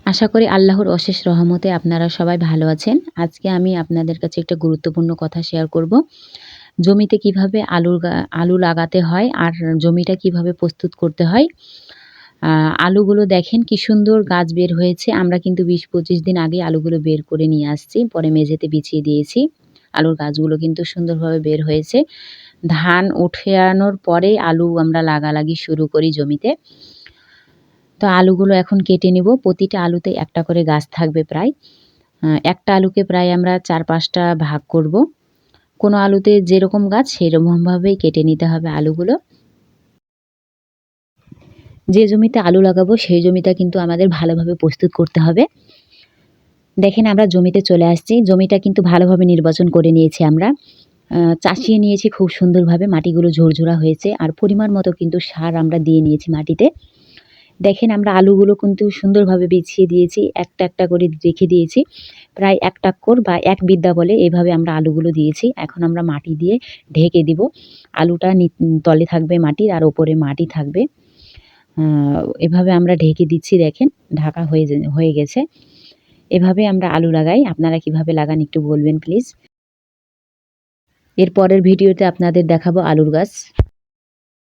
আশা করি আল্লাহর অশেষ রহমতে আপনারা সবাই ভালো আছেন। আজকে আমি আপনাদের কাছে একটা গুরুত্বপূর্ণ কথা শেয়ার করব। জমিতে কিভাবে আলু লাগাতে হয় আর জমিটা কিভাবে প্রস্তুত করতে হয়। আলুগুলো দেখেন কি সুন্দর গাছ বের হয়েছে। আমরা কিন্তু ২০-২৫ দিন আগে আলুগুলো বের করে নিয়ে আসছি। পরে মেঝেতে বিছিয়ে দিয়েছি। আলুর গাছগুলো কিন্তু সুন্দরভাবে বের হয়েছে। ধান উঠানোর পরে আলু আমরা লাগালাগি শুরু করি জমিতে। তো আলুগুলো এখন কেটে নিব। প্রতিটা আলুতে একটা করে গাছ থাকবে প্রায়। একটা আলুকে প্রায় আমরা ৪-৫টা ভাগ করব। কোনো আলুতে যেরকম গাছ সেরকমভাবেই কেটে নিতে হবে আলুগুলো। যে জমিতে আলু লাগাবো সেই জমিটা কিন্তু আমাদের ভালোভাবে প্রস্তুত করতে হবে। দেখেন আমরা জমিতে চলে আসছি। জমিটা কিন্তু ভালোভাবে নির্বাচন করে নিয়েছি আমরা। চাষিয়ে নিয়েছি খুব সুন্দরভাবে। মাটিগুলো ঝুরঝুরা হয়েছে আর পরিমাণ মতো কিন্তু সার আমরা দিয়ে নিয়েছি মাটিতে। দেখেন আমরা আলুগুলো কিন্তু সুন্দরভাবে বিছিয়ে দিয়েছি। একটা একটা করে রেখে দিয়েছি। প্রায় ১ টাক্কর বা ১ বিদ্যা বলে এভাবে আমরা আলুগুলো দিয়েছি। এখন আমরা মাটি দিয়ে ঢেকে দিব। আলুটা তলে থাকবে মাটির আর ওপরে মাটি থাকবে। এভাবে আমরা ঢেকে দিচ্ছি দেখেন ঢাকা হয়ে গেছে। এভাবে আমরা আলু লাগাই। আপনারা কিভাবে লাগান একটু বলবেন প্লিজ। এর পরের ভিডিওতে আপনাদের দেখাবো আলুর গাছ।